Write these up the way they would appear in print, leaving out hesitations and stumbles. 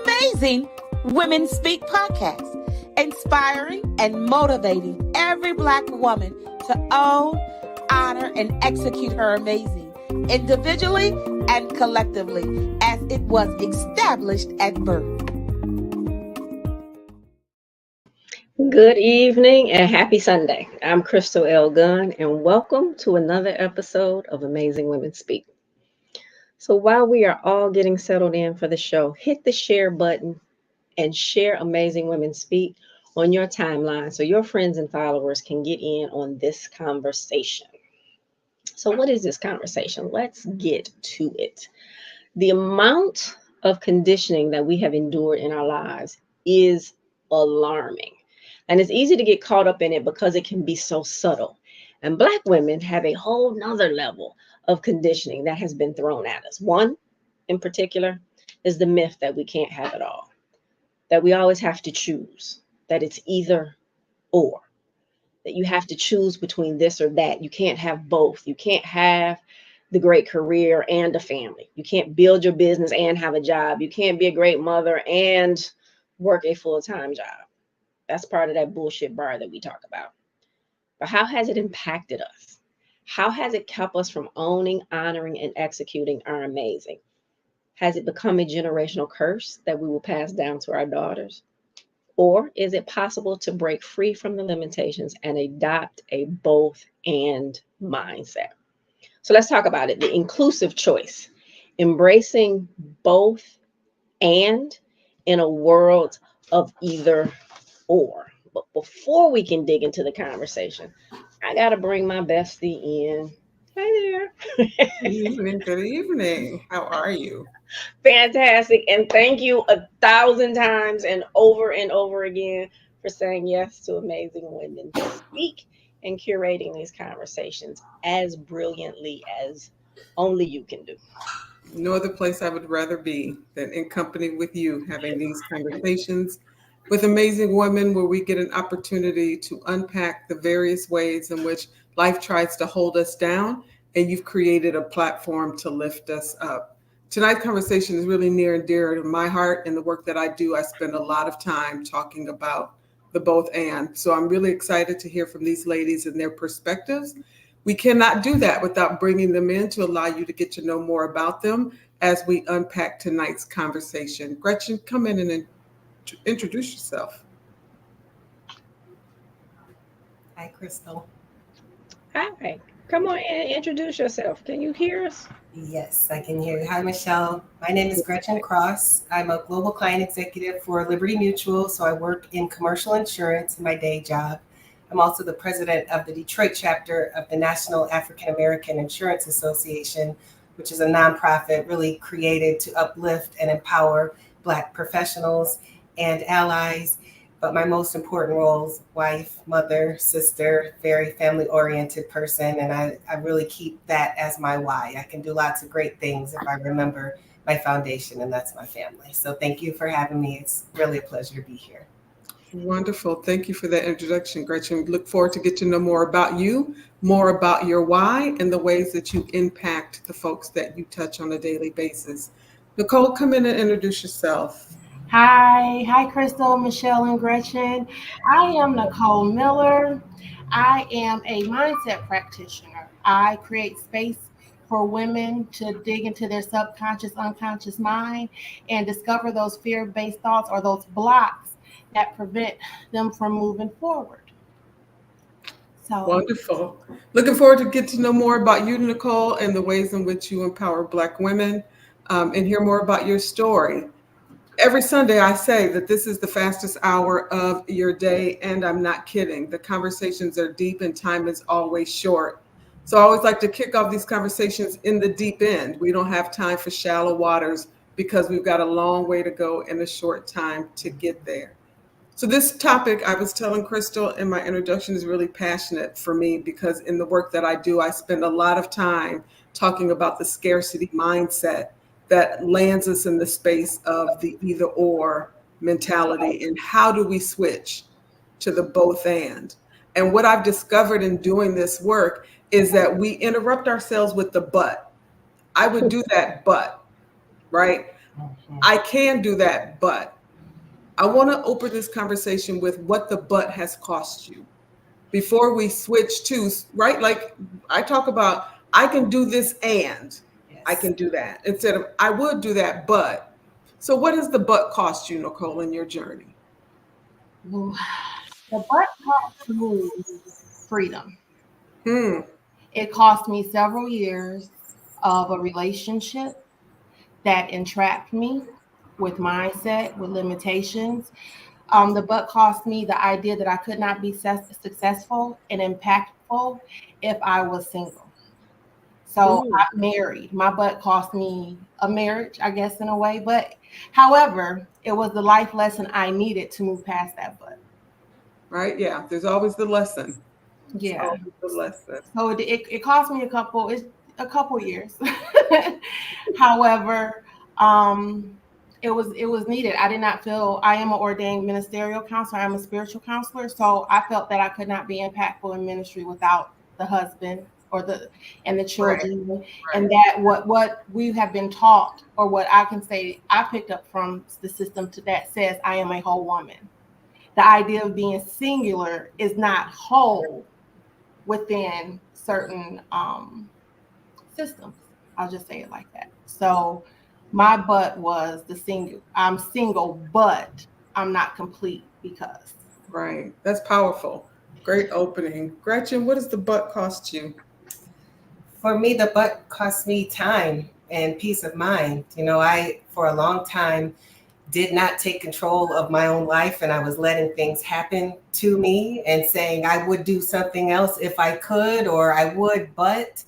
Amazing Women Speak podcast, inspiring and motivating every Black woman to own, honor, and execute her amazing, individually and collectively, as it was established at birth. Good evening and happy Sunday. I'm Crystal L. Gunn, and welcome to another episode of Amazing Women Speak. So while we are all getting settled in for the show, hit the share button and share Amazing Women Speak on your timeline so your friends and followers can get in on this conversation. So what is this conversation? Let's get to it. The amount of conditioning that we have endured in our lives is alarming. And it's easy to get caught up in it because it can be so subtle. And Black women have a whole nother level of conditioning that has been thrown at us. One in particular is the myth that we can't have it all, that we always have to choose, that it's either or, that you have to choose between this or that. You can't have both. You can't have the great career and a family. You can't build your business and have a job. You can't be a great mother and work a full-time job. That's part of that bullshit bar that we talk about. But how has it impacted us? How has it kept us from owning, honoring, and executing our amazing? Has it become a generational curse that we will pass down to our daughters? Or is it possible to break free from the limitations and adopt a both and mindset? So let's talk about it. The inclusive choice, embracing both and in a world of either or. But before we can dig into the conversation, I got to bring my bestie in. Hey there. Good evening. Good evening. How are you? Fantastic. And thank you 1,000 times and over again for saying yes to Amazing Women Speak and curating these conversations as brilliantly as only you can do. No other place I would rather be than in company with you, having these conversations with amazing women where we get an opportunity to unpack the various ways in which life tries to hold us down, and you've created a platform to lift us up. Tonight's conversation is really near and dear to my heart. In the work that I do, I spend a lot of time talking about the both and. So I'm really excited to hear from these ladies and their perspectives. We cannot do that without bringing them in to allow you to get to know more about them as we unpack tonight's conversation. Gretchen, come in and introduce yourself. Hi, Crystal. Hi. Come on and introduce yourself. Can you hear us? Yes, I can hear you. Hi, Michele. My name is Gretchen Cross. I'm a global client executive for Liberty Mutual, so I work in commercial insurance in my day job. I'm also the president of the Detroit chapter of the National African American Insurance Association, which is a nonprofit really created to uplift and empower Black professionals and allies. But my most important roles, wife, mother, sister, very family-oriented person, and I really keep that as my why. I can do lots of great things if I remember my foundation, and that's my family. So thank you for having me. It's really a pleasure to be here. Wonderful. Thank you for that introduction, Gretchen. We look forward to get to know more about you, more about your why, and the ways that you impact the folks that you touch on a daily basis. Nichole, come in and introduce yourself. Hi, Crystal, Michele, and Gretchen. I am Nichole Miller. I am a mindset practitioner. I create space for women to dig into their subconscious, unconscious mind and discover those fear-based thoughts or those blocks that prevent them from moving forward. So Wonderful. Looking forward to get to know more about you, Nichole, and the ways in which you empower Black women and hear more about your story. Every Sunday, I say that this is the fastest hour of your day, and I'm not kidding. The conversations are deep and time is always short. So I always like to kick off these conversations in the deep end. We don't have time for shallow waters because we've got a long way to go in a short time to get there. So this topic, I was telling Crystal in my introduction, is really passionate for me because in the work that I do, I spend a lot of time talking about the scarcity mindset that lands us in the space of the either or mentality, and how do we switch to the both and. And what I've discovered in doing this work is that we interrupt ourselves with the but. I would do that, but, right? I can do that, but I want to open this conversation with what the but has cost you before we switch to, right? Like I talk about, I can do this and I can do that instead of I would do that, but. So what has the but cost you, Nichole, in your journey? Ooh, the butt cost me freedom. Hmm. It cost me several years of a relationship that entrapped me with mindset, with limitations. The butt cost me the idea that I could not be successful and impactful if I was single. So Ooh. I married. My butt cost me a marriage, I guess, in a way. But however, it was the life lesson I needed to move past that butt. Right? Yeah. There's always the lesson. It's Yeah. always the lesson. So it cost me a couple years. However, it was needed. I did not feel I am an ordained ministerial counselor. I'm a spiritual counselor, so I felt that I could not be impactful in ministry without the husband or the Right. children, and that what we have been taught, or what I can say I picked up from the system to that says I am a whole woman. The idea of being singular is not whole within certain systems. I'll just say it like that. So my but was the single. I'm single, but I'm not complete because. Right. That's powerful. Great opening. Gretchen, what does the butt cost you? For me, the butt cost me time and peace of mind. I, for a long time, did not take control of my own life, and I was letting things happen to me and saying I would do something else if I could, or I would, but.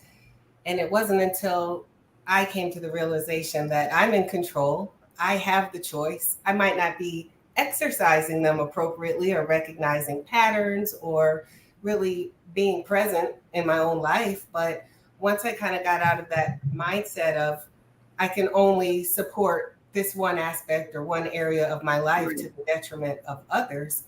And it wasn't until I came to the realization that I'm in control. I have the choice. I might not be exercising them appropriately or recognizing patterns or really being present in my own life. But once I kind of got out of that mindset of I can only support this one aspect or one area of my life to the detriment of others,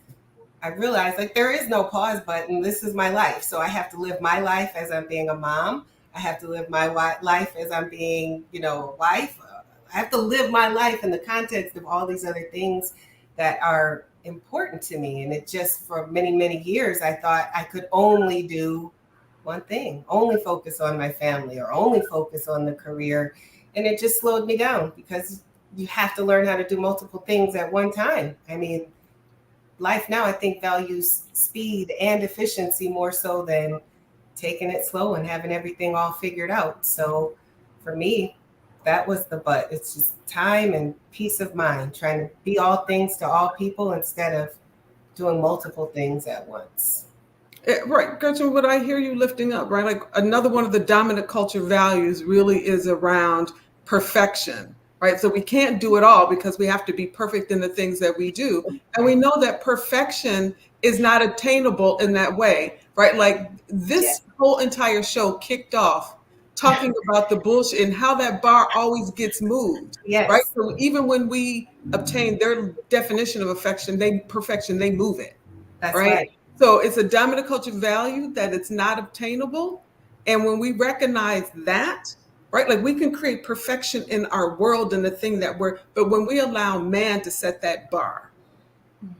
I realized like there is no pause button. This is my life. So I have to live my life as I'm being a mom. I have to live my life as I'm being, a wife. I have to live my life in the context of all these other things that are important to me. And it just, for many, many years, I thought I could only do one thing, only focus on my family or only focus on the career. And it just slowed me down because you have to learn how to do multiple things at one time. I mean, life now, I think, values speed and efficiency more so than taking it slow and having everything all figured out. So for me, that was the but. It's just time and peace of mind, trying to be all things to all people instead of doing multiple things at once. Right, Gretchen, what I hear you lifting up, right? Like another one of the dominant culture values really is around perfection, right? So we can't do it all because we have to be perfect in the things that we do. And we know that perfection is not attainable in that way, right? Like this whole entire show kicked off talking about the bullshit and how that bar always gets moved, right? Yes, So even when we obtain their definition of perfection, they move it, that's right? right. So it's a dominant culture value that it's not obtainable. And when we recognize that, right, like we can create perfection in our world and the thing that but when we allow man to set that bar,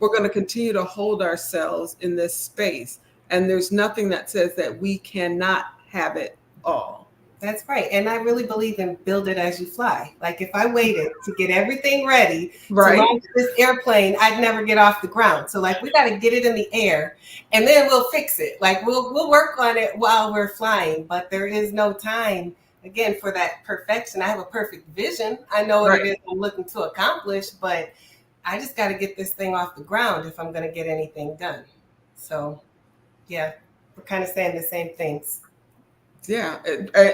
we're going to continue to hold ourselves in this space. And there's nothing that says that we cannot have it all. That's right. And I really believe in build it as you fly. Like if I waited to get everything ready to Right. launch this airplane, I'd never get off the ground. So like we got to get it in the air and then we'll fix it. Like we'll work on it while we're flying, but there is no time again for that perfection. I have a perfect vision. I know what it is I'm looking to accomplish, but I just got to get this thing off the ground if I'm going to get anything done. So yeah, we're kind of saying the same things. Yeah,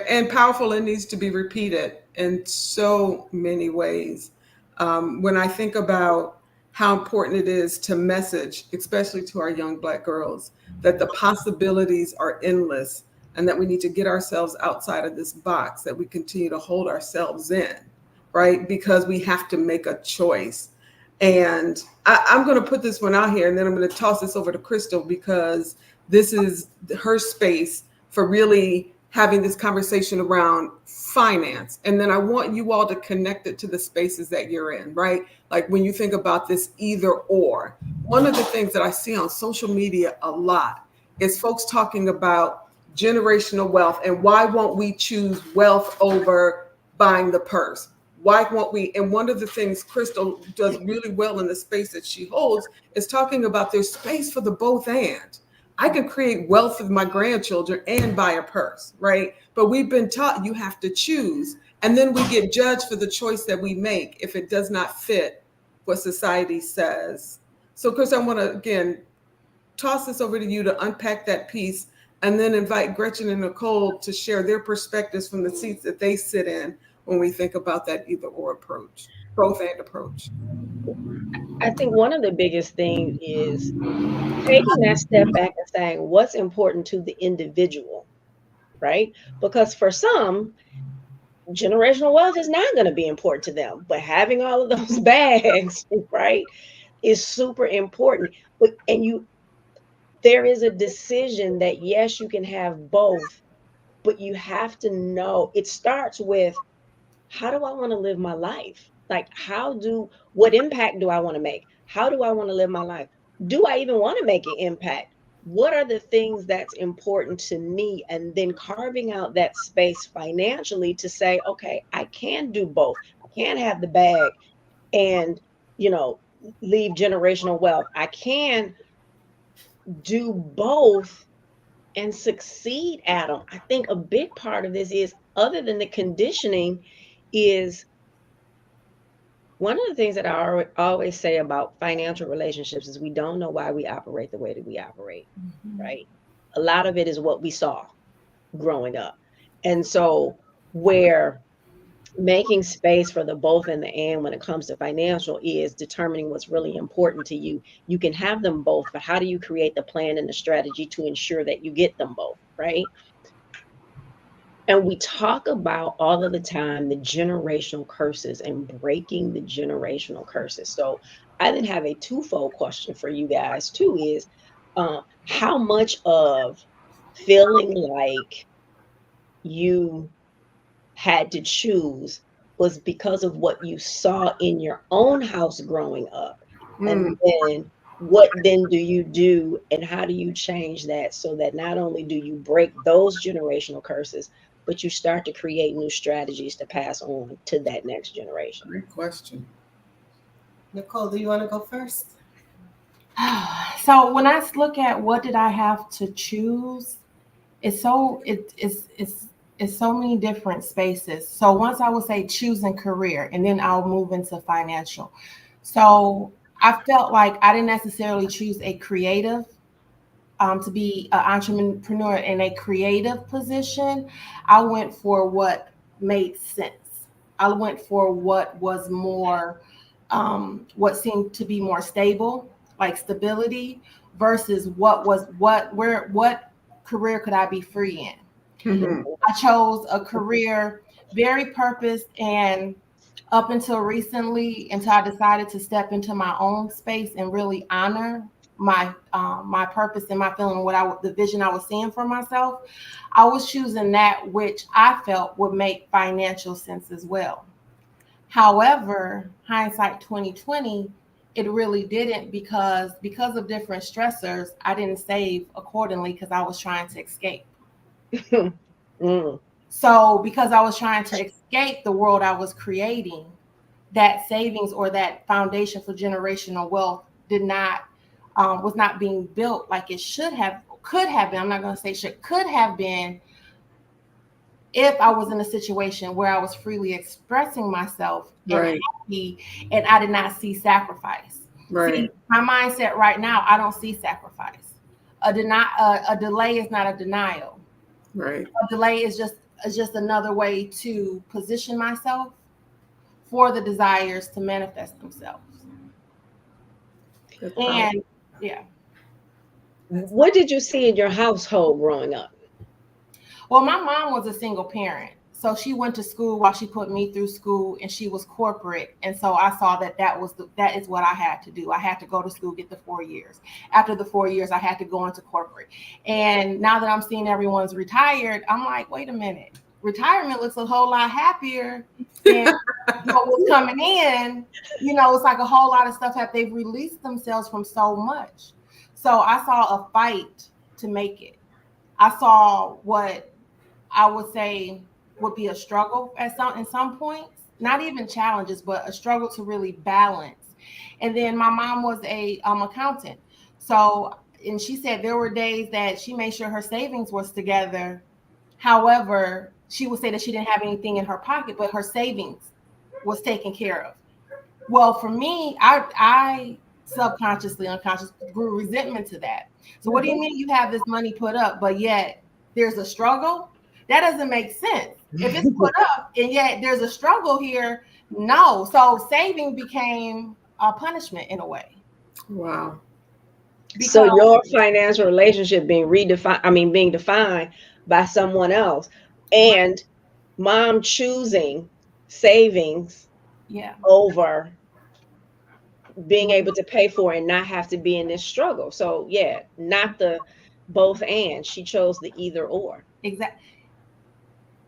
and powerful. It needs to be repeated in so many ways. When I think about how important it is to message, especially to our young Black girls, that the possibilities are endless and that we need to get ourselves outside of this box that we continue to hold ourselves in, right? Because we have to make a choice. And I'm going to put this one out here and then I'm going to toss this over to Crystal because this is her space for really having this conversation around finance. And then I want you all to connect it to the spaces that you're in, right? Like when you think about this either or, one of the things that I see on social media a lot is folks talking about generational wealth and why won't we choose wealth over buying the purse? Why won't we? And one of the things Crystal does really well in the space that she holds is talking about there's space for the both and. I can create wealth with my grandchildren and buy a purse, right? But we've been taught you have to choose. And then we get judged for the choice that we make if it does not fit what society says. So, Chris, I want to, again, toss this over to you to unpack that piece and then invite Gretchen and Nichole to share their perspectives from the seats that they sit in when we think about that either or approach, both and approach. I think one of the biggest things is taking that step back and saying what's important to the individual, right? Because for some, generational wealth is not going to be important to them, but having all of those bags, right, is super important. There is a decision that yes, you can have both, but you have to know it starts with, how do I want to live my life? Like, what impact do I want to make? How do I want to live my life? Do I even want to make an impact? What are the things that's important to me? And then carving out that space financially to say, okay, I can do both. I can have the bag and, leave generational wealth. I can do both and succeed at them. I think a big part of this is, other than the conditioning, is one of the things that I always say about financial relationships is we don't know why we operate the way that we operate, right? A lot of it is what we saw growing up. And so where making space for the both and the and when it comes to financial is determining what's really important to you. You can have them both, but how do you create the plan and the strategy to ensure that you get them both, right? And we talk about all of the time the generational curses and breaking the generational curses. So I then have a twofold question for you guys too is how much of feeling like you had to choose was because of what you saw in your own house growing up? And then what then do you do and how do you change that so that not only do you break those generational curses, but you start to create new strategies to pass on to that next generation? Great question. Nichole, do you want to go first? So when I look at what did I have to choose, it's so many different spaces. So once I would say choosing career, and then I'll move into financial. So I felt like I didn't necessarily choose a creative to be an entrepreneur in a creative position. I went for what made sense. I went for what was more, what seemed to be more stable, like stability, versus what career could I be free in. I chose a career very purposed, and up until recently, until I decided to step into my own space and really honor my purpose and my feeling, the vision I was seeing for myself, I was choosing that which I felt would make financial sense as well. However, hindsight 2020, it really didn't, because of different stressors, I didn't save accordingly because I was trying to escape. So because I was trying to escape the world I was creating, that savings or that foundation for generational wealth was not being built like it could have been. I'm not going to say could have been, if I was in a situation where I was freely expressing myself and happy, and I did not see sacrifice. See, my mindset right now, I don't see sacrifice. A delay is not a denial. Right. A delay is just another way to position myself for the desires to manifest themselves. And yeah. What did you see in your household growing up? Well, my mom was a single parent. So she went to school while she put me through school, and she was corporate. And so I saw that that is what I had to do. I had to go to school, get the 4 years. After the 4 years, I had to go into corporate. And now that I'm seeing everyone's retired, I'm like, wait a minute. Retirement looks a whole lot happier than what was coming in. It's like a whole lot of stuff they've released themselves from so much. So I saw a fight to make it. I saw what I would say would be a struggle in some points, not even challenges, but a struggle to really balance. And then my mom was a accountant. So, and she said there were days that she made sure her savings was together. However, she would say that she didn't have anything in her pocket, but her savings was taken care of. Well, for me, I subconsciously, unconsciously grew resentment to that. So what do you mean you have this money put up, but yet there's a struggle? That doesn't make sense. If it's put up and yet there's a struggle here, no. So saving became a punishment in a way. Wow. So your financial relationship being defined by someone else, and mom choosing savings over being able to pay for it and not have to be in this struggle. So not the both and. She chose the either or. Exactly.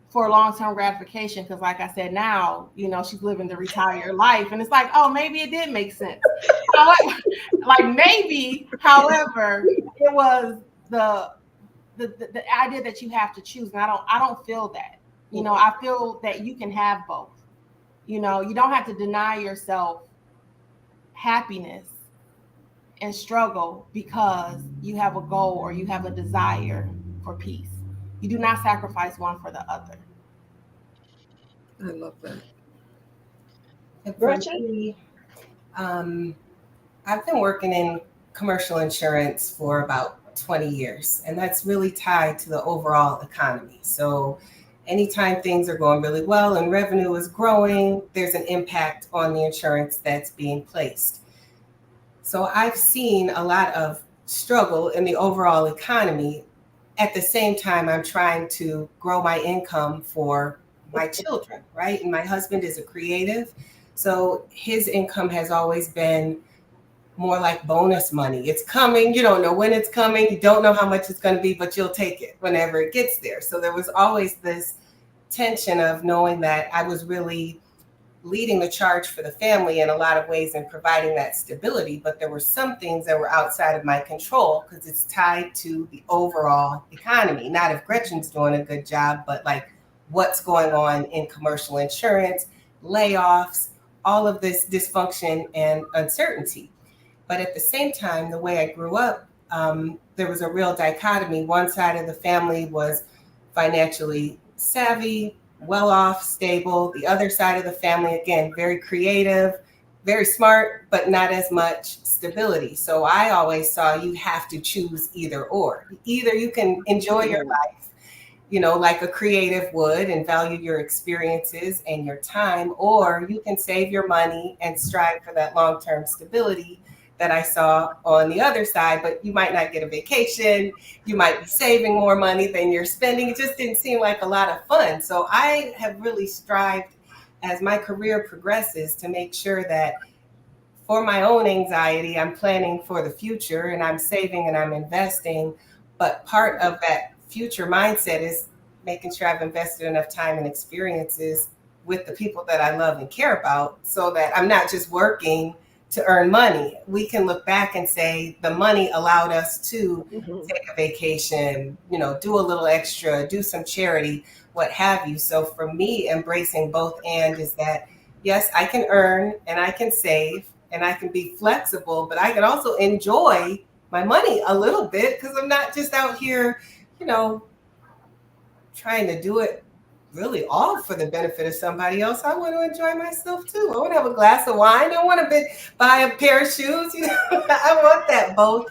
For long-term gratification, because like I said, now she's living the retired life, and it's like, oh, maybe it did make sense. However, it was the idea that you have to choose, and I don't feel that. I feel that you can have both. You don't have to deny yourself happiness and struggle because you have a goal or you have a desire for peace. You do not sacrifice one for the other. I love that. For me, I've been working in commercial insurance for about 20 years, and that's really tied to the overall economy. So anytime things are going really well and revenue is growing, there's an impact on the insurance that's being placed. So I've seen a lot of struggle in the overall economy. At the same time, I'm trying to grow my income for my children, right? And my husband is a creative, so his income has always been more like bonus money. It's coming, you don't know when it's coming, you don't know how much it's going to be, but you'll take it whenever it gets there. So there was always this tension of knowing that I was really leading the charge for the family in a lot of ways and providing that stability, but there were some things that were outside of my control because it's tied to the overall economy. Not if Gretchen's doing a good job, but like what's going on in commercial insurance, layoffs, all of this dysfunction and uncertainty. But at the same time, the way I grew up, there was a real dichotomy. One side of the family was financially savvy, well-off, stable. The other side of the family, again, very creative, very smart, but not as much stability. So I always saw you have to choose either or. Either you can enjoy your life, like a creative would and value your experiences and your time, or you can save your money and strive for that long-term stability that I saw on the other side, but you might not get a vacation. You might be saving more money than you're spending. It just didn't seem like a lot of fun. So I have really strived as my career progresses to make sure that for my own anxiety, I'm planning for the future and I'm saving and I'm investing. But part of that future mindset is making sure I've invested enough time and experiences with the people that I love and care about so that I'm not just working to earn money. We can look back and say the money allowed us to take a vacation, do a little extra, do some charity, what have you. So for me, embracing both and is that, yes, I can earn and I can save and I can be flexible, but I can also enjoy my money a little bit because I'm not just out here, trying to do it really all for the benefit of somebody else. I want to enjoy myself too. I want to have a glass of wine. I want to buy a pair of shoes. I want that both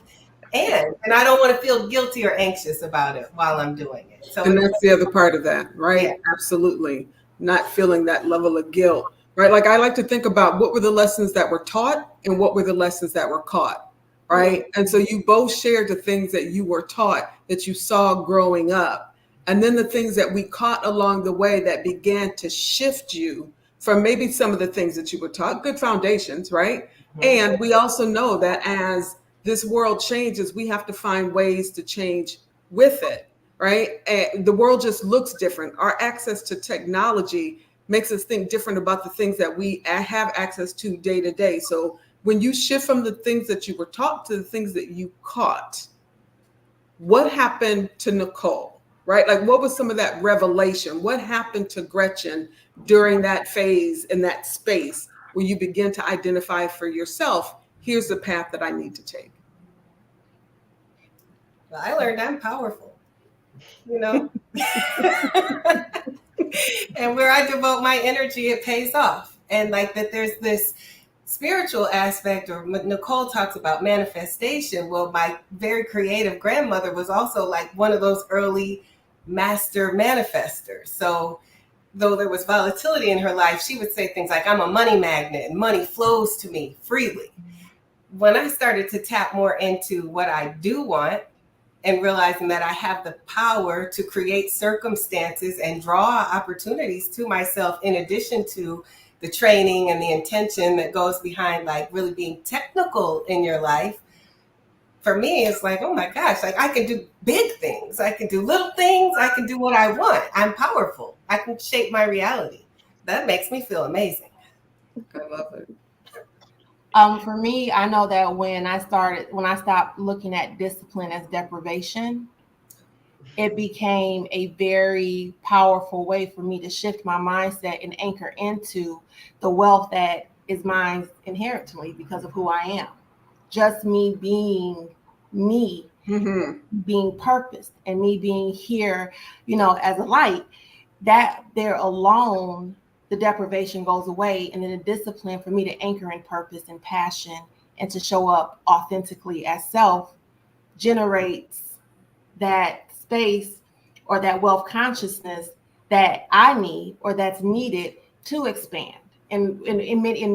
and I don't want to feel guilty or anxious about it while I'm doing it. So and that's the other part of that, right? Yeah. Absolutely. Not feeling that level of guilt, right? Like I like to think about what were the lessons that were taught and what were the lessons that were caught, right? And so you both shared the things that you were taught that you saw growing up. and then the things that we caught along the way that began to shift you from maybe some of the things that you were taught, good foundations, right? And we also know that as this world changes, we have to find ways to change with it, right? And the world just looks different. Our access to technology makes us think different about the things that we have access to day to day. So when you shift from the things that you were taught to the things that you caught, what happened to Nichole, right? Like, what was some of that revelation? What happened to Gretchen during that phase in that space where you begin to identify for yourself, here's the path that I need to take? Well, I learned I'm powerful, you know? And where I devote my energy, it pays off. And like that, there's this spiritual aspect, or Nichole talks about manifestation. Well, my very creative grandmother was also like one of those early master manifestors. So though there was volatility in her life, she would say things like, I'm a money magnet and money flows to me freely. When I started to tap more into what I do want and realizing that I have the power to create circumstances and draw opportunities to myself, in addition to the training and the intention that goes behind like really being technical in your life, for me, it's like, oh my gosh, like I can do big things. I can do little things. I can do what I want. I'm powerful. I can shape my reality. That makes me feel amazing. I love it. For me, I know that when I stopped looking at discipline as deprivation, it became a very powerful way for me to shift my mindset and anchor into the wealth that is mine inherently because of who I am. Just me being me, being purposed, and me being here, as a light, that there alone, the deprivation goes away. And then the discipline for me to anchor in purpose and passion and to show up authentically as self generates that space or that wealth consciousness that I need or that's needed to expand in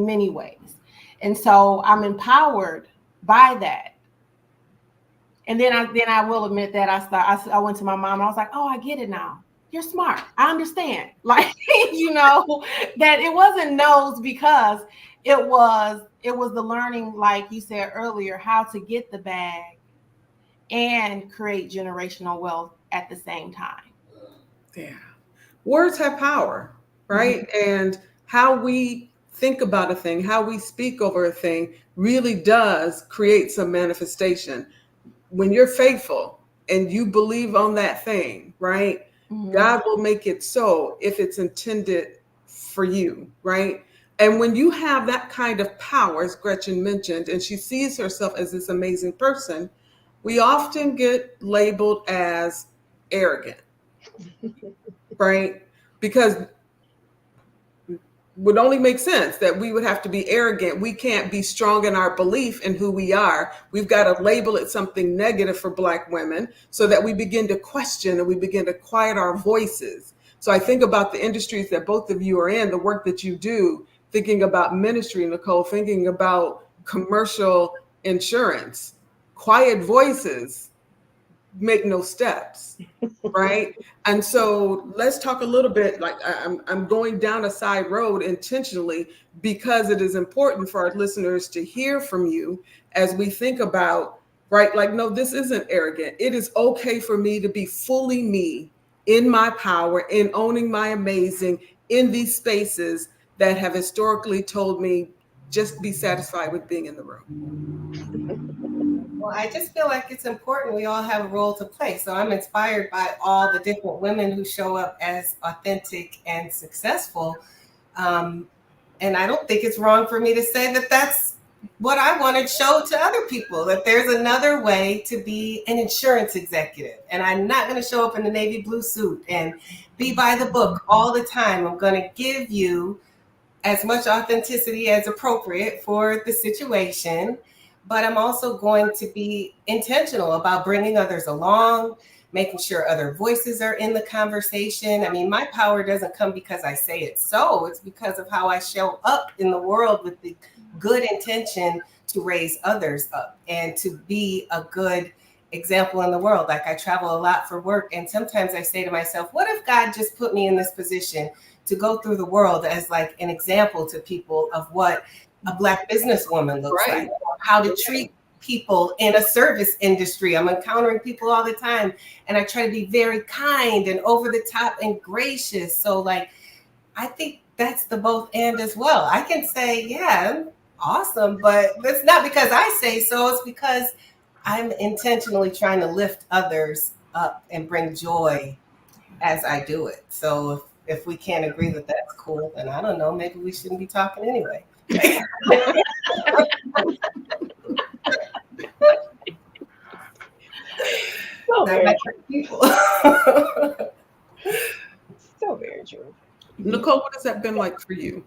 many ways. And so I'm empowered by that. And then I will admit that I went to my mom and I was like, oh, I get it now. You're smart. I understand. Like, that it wasn't no's because it was the learning, like you said earlier, how to get the bag and create generational wealth at the same time. Yeah. Words have power, right? And how we think about a thing, how we speak over a thing really does create some manifestation. When you're faithful and you believe on that thing, right? God will make it so if it's intended for you, right? And when you have that kind of power, as Gretchen mentioned, and she sees herself as this amazing person, we often get labeled as arrogant, right? Because would only make sense that we would have to be arrogant. We can't be strong in our belief in who we are. We've got to label it something negative for Black women so that we begin to question and we begin to quiet our voices. So I think about the industries that both of you are in, the work that you do, thinking about ministry, Nichole, thinking about commercial insurance. Quiet voices make no steps, right? And so let's talk a little bit, like I'm going down a side road intentionally because it is important for our listeners to hear from you as we think about, right? Like, no, this isn't arrogant. It is okay for me to be fully me in my power, in owning my amazing, in these spaces that have historically told me just be satisfied with being in the room. Well, I just feel like it's important. We all have a role to play. So I'm inspired by all the different women who show up as authentic and successful. And I don't think it's wrong for me to say that that's what I want to show to other people, that there's another way to be an insurance executive. And I'm not going to show up in the navy blue suit and be by the book all the time. I'm going to give you as much authenticity as appropriate for the situation. But I'm also going to be intentional about bringing others along, making sure other voices are in the conversation. I mean, my power doesn't come because I say it so. It's because of how I show up in the world with the good intention to raise others up and to be a good example in the world. Like I travel a lot for work, and sometimes I say to myself, what if God just put me in this position to go through the world as like an example to people of what a Black businesswoman looks Right. like, how to treat people in a service industry. I'm encountering people all the time, and I try to be very kind and over the top and gracious. So like, I think that's the both and as well. I can say, yeah, I'm awesome, but that's not because I say so. It's because I'm intentionally trying to lift others up and bring joy as I do it. So if we can't agree that that's cool, then I don't know, maybe we shouldn't be talking anyway. So very people. So very true. Nichole, what has that been like for you?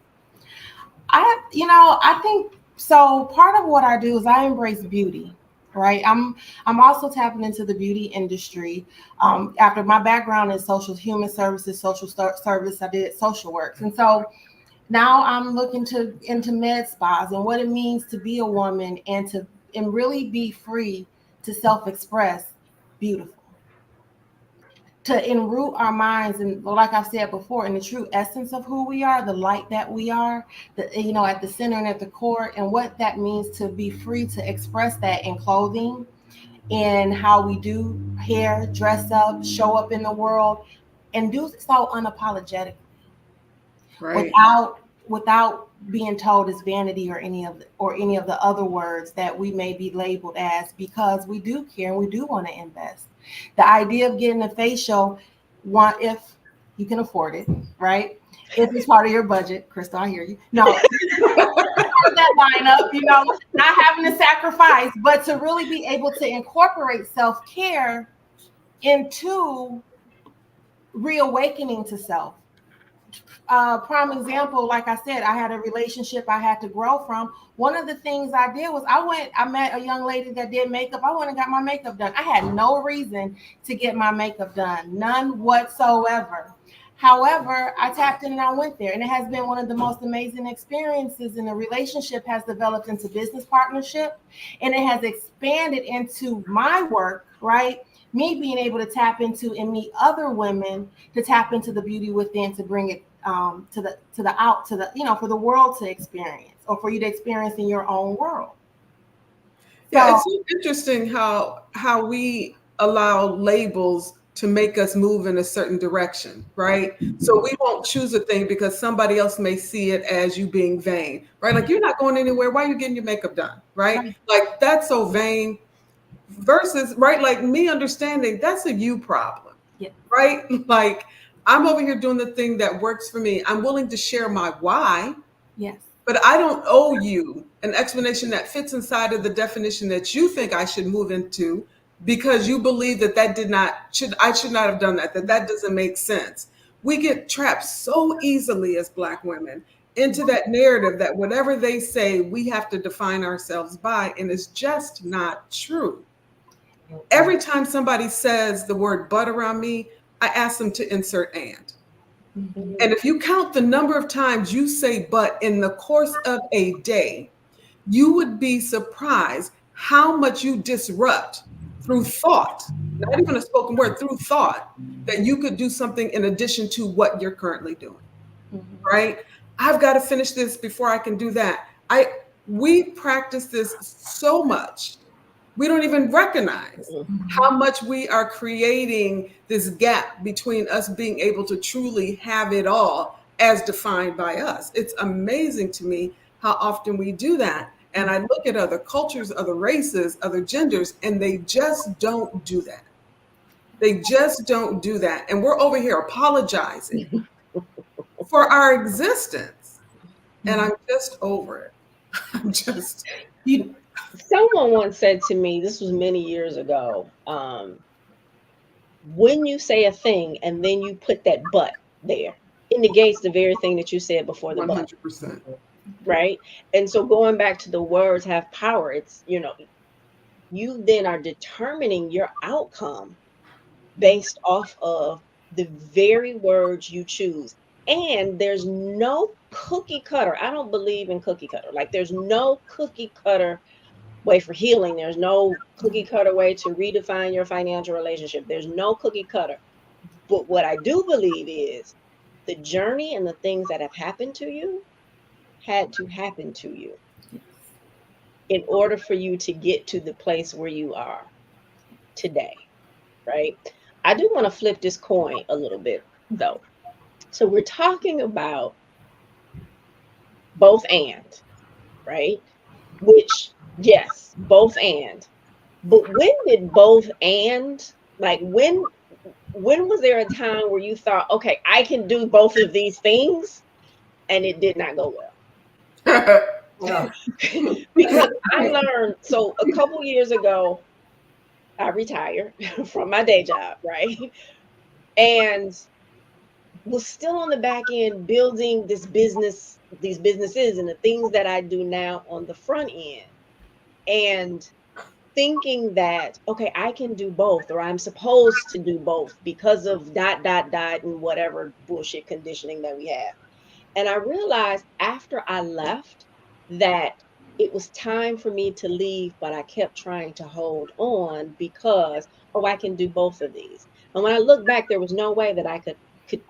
I think so. Part of what I do is I embrace beauty, right? I'm also tapping into the beauty industry. After my background in human services, social service, I did social work, and so now I'm looking into med spas and what it means to be a woman and really be free to self-express beautiful. To enroot our minds and, like I said before, in the true essence of who we are, the light that we are, at the center and at the core, and what that means to be free to express that in clothing, in how we do hair, dress up, show up in the world, and do so unapologetically, Right. without being told it's vanity or any of the other words that we may be labeled as, because we do care and we do want to invest. The idea of getting a facial, if you can afford it, right? If it's part of your budget, Crystal, I hear you. No, that lineup, not having to sacrifice, but to really be able to incorporate self-care into reawakening to self. Prime example, like I said, I had a relationship I had to grow from. One of the things I did was I met a young lady that did makeup. I went and got my makeup done. I had no reason to get my makeup done, none whatsoever. However, I tapped in and I went there, and it has been one of the most amazing experiences. And the relationship has developed into business partnership, and it has expanded into my work, right? Me being able to tap into and meet other women, to tap into the beauty within, to bring it for the world to experience, or for you to experience in your own world. Yeah, it's so interesting how we allow labels to make us move in a certain direction, right? So we won't choose a thing because somebody else may see it as you being vain, right? Like, you're not going anywhere. Why are you getting your makeup done, right? Like, that's so vain. Versus, right, like me understanding that's a you problem, right? Like, I'm over here doing the thing that works for me. I'm willing to share my why. Yes. But I don't owe you an explanation that fits inside of the definition that you think I should move into, because you believe that I should not have done that doesn't make sense. We get trapped so easily as Black women into that narrative that whatever they say, we have to define ourselves by, and it's just not true. Every time somebody says the word but around me, I ask them to insert and. Mm-hmm. And if you count the number of times you say but in the course of a day, you would be surprised how much you disrupt through thought, not even a spoken word, through thought, that you could do something in addition to what you're currently doing, right? I've got to finish this before I can do that. We practice this so much. We don't even recognize how much we are creating this gap between us being able to truly have it all as defined by us. It's amazing to me how often we do that. And I look at other cultures, other races, other genders, and they just don't do that. They just don't do that. And we're over here apologizing for our existence. And I'm just over it. I'm just... Someone once said to me, this was many years ago, when you say a thing and then you put that but there, it negates the very thing that you said before the 100%. but. Right? And so going back to the words have power, it's, you then are determining your outcome based off of the very words you choose. And there's no cookie cutter. I don't believe in cookie cutter. Like, there's no cookie cutter way for healing. There's no cookie cutter way to redefine your financial relationship. There's no cookie cutter. But what I do believe is the journey and the things that have happened to you had to happen to you in order for you to get to the place where you are today, right? I do want to flip this coin a little bit though. So we're talking about both and, right? Which, yes, both and. But when did both and, like when was there a time where you thought, okay, I can do both of these things and it did not go well? No. Because I learned, so a couple years ago, I retired from my day job, right? And was still on the back end building this business, these businesses and the things that I do now on the front end. And thinking that, okay, I can do both, or I'm supposed to do both because of and whatever bullshit conditioning that we have. And I realized after I left that it was time for me to leave, but I kept trying to hold on because, oh, I can do both of these. And when I look back, there was no way that I could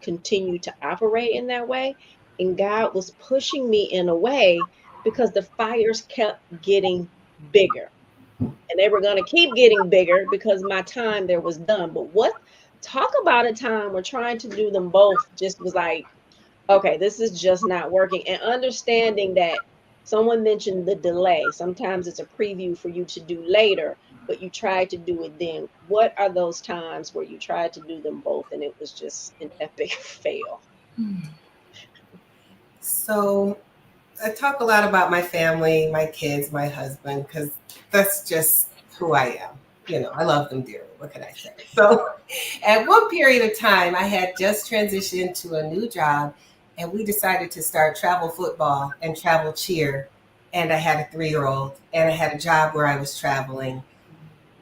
continue to operate in that way. And God was pushing me in a way because the fires kept getting bigger. And they were going to keep getting bigger because my time there was done. But talk about a time where trying to do them both just was like, okay, this is just not working. And understanding that someone mentioned the delay. Sometimes it's a preview for you to do later, but you tried to do it then. What are those times where you tried to do them both and it was just an epic fail? So I talk a lot about my family, my kids, my husband, because that's just who I am. You know, I love them dearly. What can I say? So at one period of time, I had just transitioned to a new job and we decided to start travel football and travel cheer. And I had a 3-year-old and I had a job where I was traveling.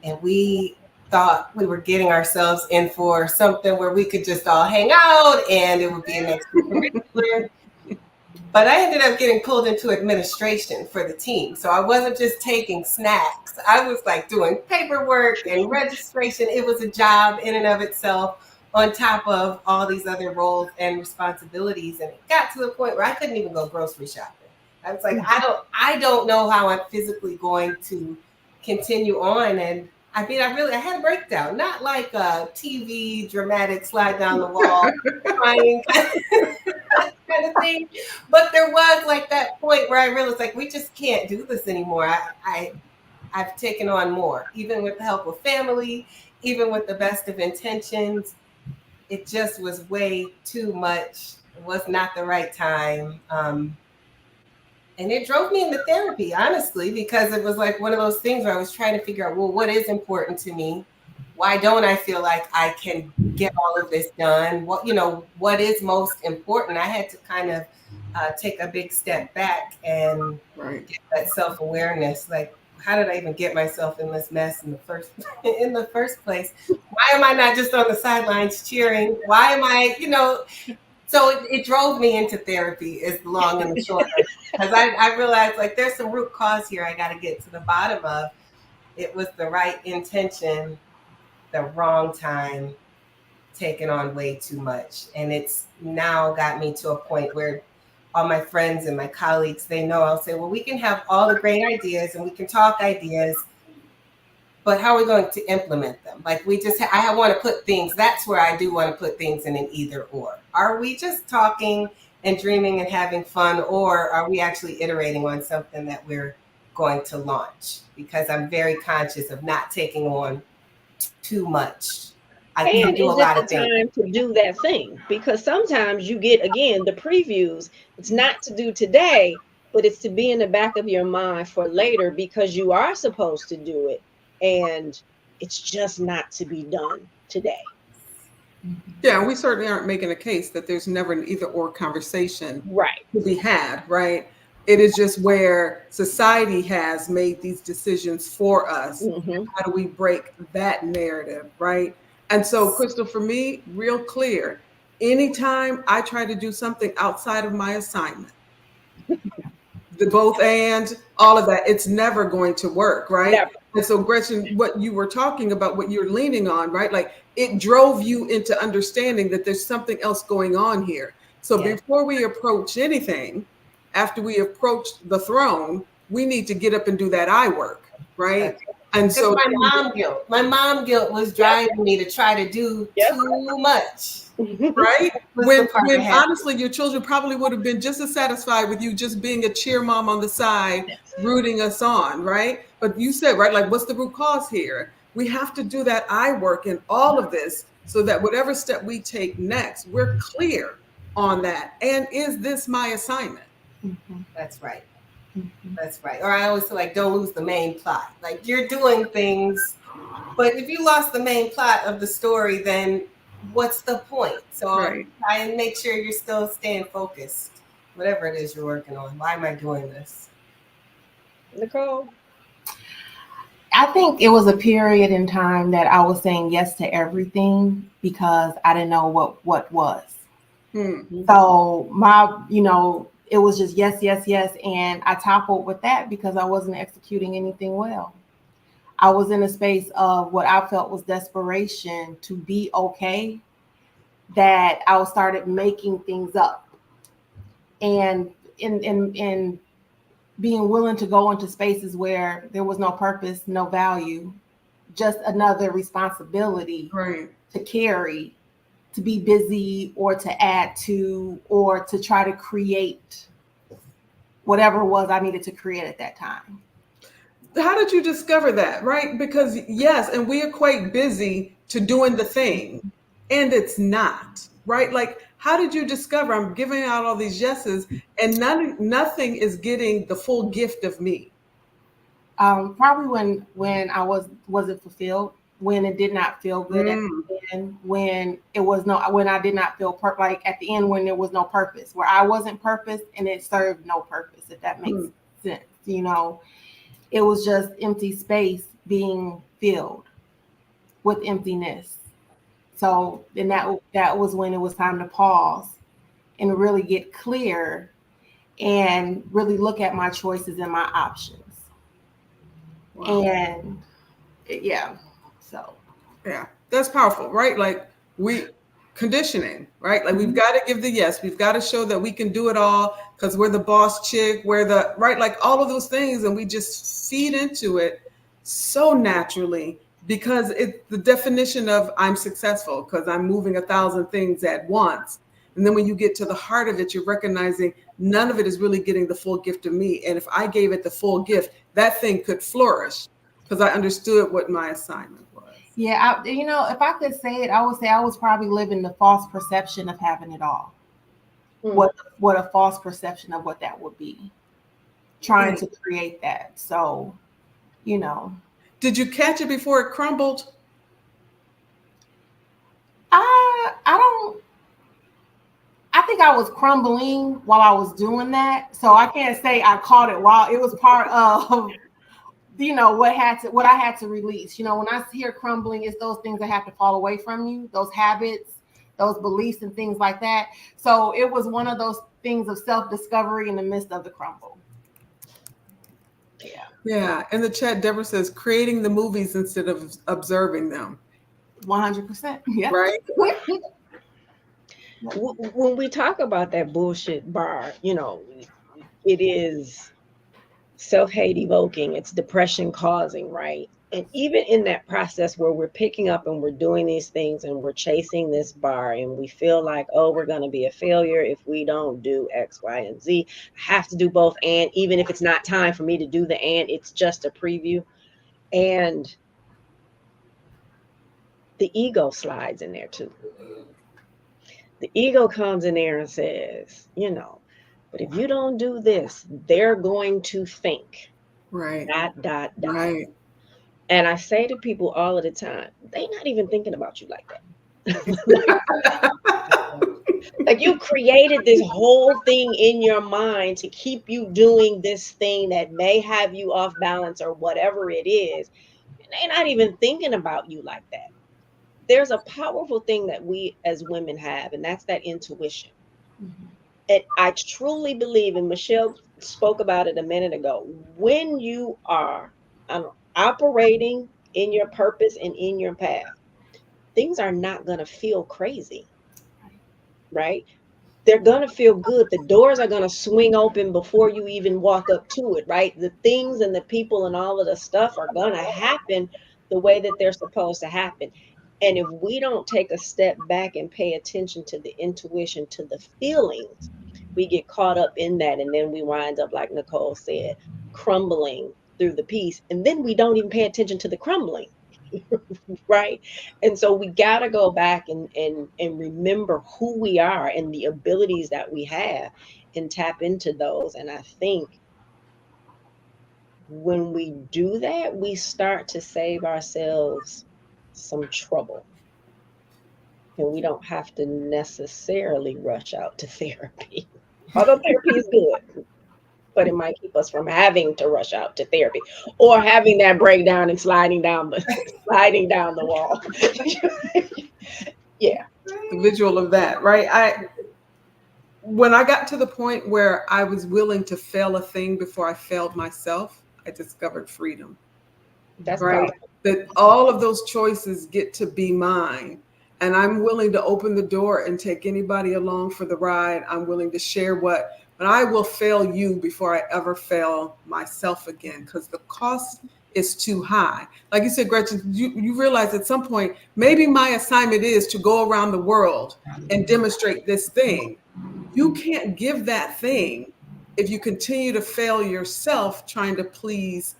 And we thought we were getting ourselves in for something where we could just all hang out and it would be an extracurricular. But I ended up getting pulled into administration for the team. So I wasn't just taking snacks. I was like doing paperwork and registration. It was a job in and of itself on top of all these other roles and responsibilities. And it got to the point where I couldn't even go grocery shopping. I was like, I don't know how I'm physically going to continue on. And I mean, I had a breakdown, not like a TV dramatic slide down the wall, crying kind of thing. But there was like that point where I realized like we just can't do this anymore. I've taken on more, even with the help of family, even with the best of intentions. It just was way too much. It was not the right time. And it drove me into therapy, honestly, because it was like one of those things where I was trying to figure out, well, what is important to me? Why don't I feel like I can get all of this done? What is most important? I had to kind of take a big step back and get that self-awareness. Like, how did I even get myself in this mess in the first place? Why am I not just on the sidelines cheering? Why am I, So it drove me into therapy is the long and the short. Because I realized like there's some root cause here I got to get to the bottom of. It was the right intention, the wrong time, taking on way too much. And it's now got me to a point where all my friends and my colleagues, they know I'll say, well, we can have all the great ideas and we can talk ideas, but how are we going to implement them? Like I want to put things, that's where I do want to put things in an either or. Are we just talking and dreaming and having fun, or are we actually iterating on something that we're going to launch? Because I'm very conscious of not taking on too much. I can do a lot of things. Time to do that thing, because sometimes you get, again, the previews. It's not to do today, but it's to be in the back of your mind for later, because you are supposed to do it. And it's just not to be done today. Yeah, we certainly aren't making a case that there's never an either or conversation to be had, right? It is just where society has made these decisions for us. Mm-hmm. How do we break that narrative, right? And so, Crystal, for me, real clear, anytime I try to do something outside of my assignment, the both and all of that, it's never going to work, right? Never. And so, Gretchen, what you were talking about, what you're leaning on, right? Like it drove you into understanding that there's something else going on here. So Yeah. before we approach anything, after we approach the throne, we need to get up and do that eye work, right? And Because so, my mom guilt was driving me to try to do Yep. too much. right? Was When the part when that happened. honestly your children probably would have been just as satisfied with you just being a cheer mom on the side, rooting us on, right? But you said, right, like what's the root cause here? We have to do that eye work in all of this so that whatever step we take next, we're clear on that. And is this my assignment? That's right. That's right. Or I always feel like don't lose the main plot. Like you're doing things, but if you lost the main plot of the story, then what's the point? So Right. try and make sure you're still staying focused, whatever it is you're working on. Why am I doing this? Nichole? I think it was a period in time that I was saying yes to everything because I didn't know what was. So it was just yes, yes, yes. And I toppled with that because I wasn't executing anything well. I was in a space of what I felt was desperation to be okay, that I started making things up. And in being willing to go into spaces where there was no purpose, no value, just another responsibility Right. to carry, to be busy or to add to, or to try to create whatever it was I needed to create at that time. How did you discover that, right? Because yes, and we equate busy to doing the thing, and it's not, right? Like, how did you discover I'm giving out all these yeses and nothing is getting the full gift of me? Probably when I wasn't fulfilled, when it did not feel good at the end, when I did not feel like at the end when there was no purpose, where I wasn't purpose and it served no purpose, if that makes sense. It was just empty space being filled with emptiness. So then that was when it was time to pause and really get clear and really look at my choices and my options. Wow. And yeah, so Yeah, that's powerful, right? Like conditioning, right? Like we've got to give the yes, we've got to show that we can do it all because we're the boss chick, we're the right, like all of those things, and we just feed into it so naturally because it's the definition of I'm successful because I'm moving 1,000 things at once. And then when you get to the heart of it, you're recognizing none of it is really getting the full gift of me. And if I gave it the full gift, that thing could flourish because I understood what my assignment was. yeah, if I could say it, I would say I was probably living the false perception of having it all. What a false perception of what that would be. Trying to create that. So, Did you catch it before it crumbled? I think I was crumbling while I was doing that. So I can't say I caught it while it was part of what I had to release. When I hear crumbling, it's those things that have to fall away from you, those habits, those beliefs and things like that. So it was one of those things of self-discovery in the midst of the crumble. Yeah. In the chat, Deborah says creating the movies instead of observing them. 100%. Yeah. Right. When we talk about that bullshit bar, it is self-hate evoking, it's depression causing, right? And even in that process where we're picking up and we're doing these things and we're chasing this bar and we feel like, oh, we're going to be a failure if we don't do X, Y, and Z. I have to do both. And even if it's not time for me to do the and, it's just a preview. And the ego slides in there too. The ego comes in there and says, but if you don't do this, they're going to think. Right. Dot. Right. And I say to people all of the time, they're not even thinking about you like that. Like you created this whole thing in your mind to keep you doing this thing that may have you off balance or whatever it is. And they're not even thinking about you like that. There's a powerful thing that we as women have, and that's that intuition. And I truly believe, and Michele spoke about it a minute ago. When you are operating in your purpose and in your path, things are not going to feel crazy, right? They're going to feel good. The doors are going to swing open before you even walk up to it, right? The things and the people and all of the stuff are going to happen the way that they're supposed to happen. And if we don't take a step back and pay attention to the intuition, to the feelings, we get caught up in that. And then we wind up, like Nichole said, crumbling through the piece. And then we don't even pay attention to the crumbling. Right. And so we got to go back and remember who we are and the abilities that we have and tap into those. And I think when we do that, we start to save ourselves some trouble. And we don't have to necessarily rush out to therapy. Although therapy is good, but it might keep us from having to rush out to therapy or having that breakdown and sliding down the wall. Yeah. The visual of that, right? When I got to the point where I was willing to fail a thing before I failed myself, I discovered freedom. That's right. powerful. That all of those choices get to be mine. And I'm willing to open the door and take anybody along for the ride. I'm willing to share but I will fail you before I ever fail myself again, because the cost is too high. Like you said, Gretchen, you realize at some point, maybe my assignment is to go around the world and demonstrate this thing. You can't give that thing if you continue to fail yourself trying to please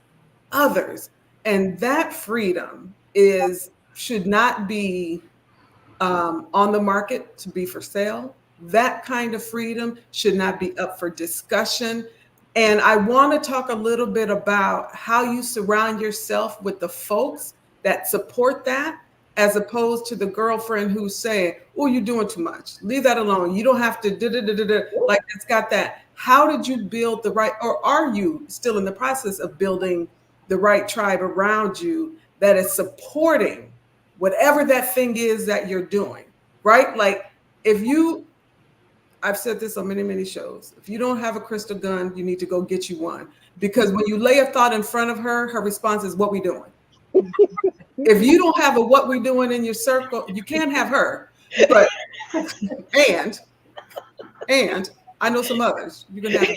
others. And that freedom should not be on the market to be for sale. That kind of freedom should not be up for discussion. And I want to talk a little bit about how you surround yourself with the folks that support that, as opposed to the girlfriend who's saying, oh, you're doing too much. Leave that alone. You don't have to like it's got that. How did you build the right, or are you still in the process of building the right tribe around you that is supporting whatever that thing is that you're doing, right? Like I've said this on many, many shows. If you don't have a crystal gun, you need to go get you one. Because when you lay a thought in front of her, her response is, what we doing? If you don't have a what we doing in your circle, you can't have her. But, and I know some others. You can have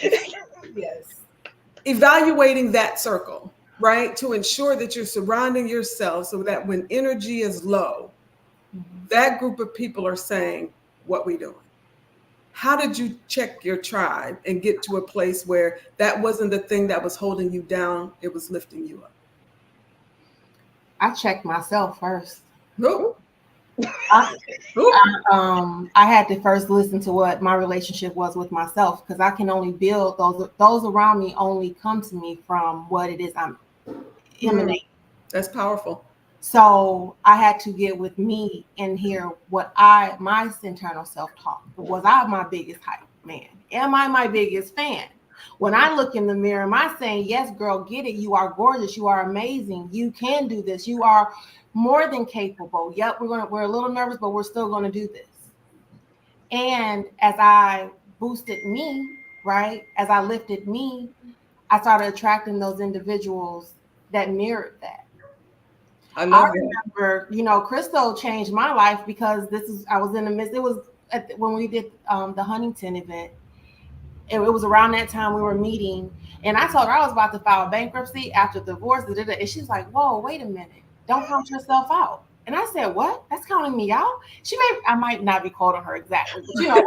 them. Yes. Evaluating that circle, right? To ensure that you're surrounding yourself so that when energy is low, that group of people are saying, what we doing? How did you check your tribe and get to a place where that wasn't the thing that was holding you down, it was lifting you up? I checked myself first. Ooh. I had to first listen to what my relationship was with myself, because I can only build those around me only come to me from what it is I'm emanating. That's powerful. So I had to get with me and hear what my internal self-talk. Was I my biggest hype man? Am I my biggest fan? When I look in the mirror, am I saying, yes, girl, get it. You are gorgeous. You are amazing. You can do this. You are more than capable. Yep, we're a little nervous, but we're still going to do this. And as I boosted me, right, as I lifted me, I started attracting those individuals that mirrored that. I remember, Crystal changed my life because I was in the midst. It was when we did the Huntington event. It was around that time we were meeting, and I told her I was about to file bankruptcy after divorce. And she's like, "Whoa, wait a minute! Don't count yourself out." And I said, "What? That's counting me out?" I might not be quoting her exactly, but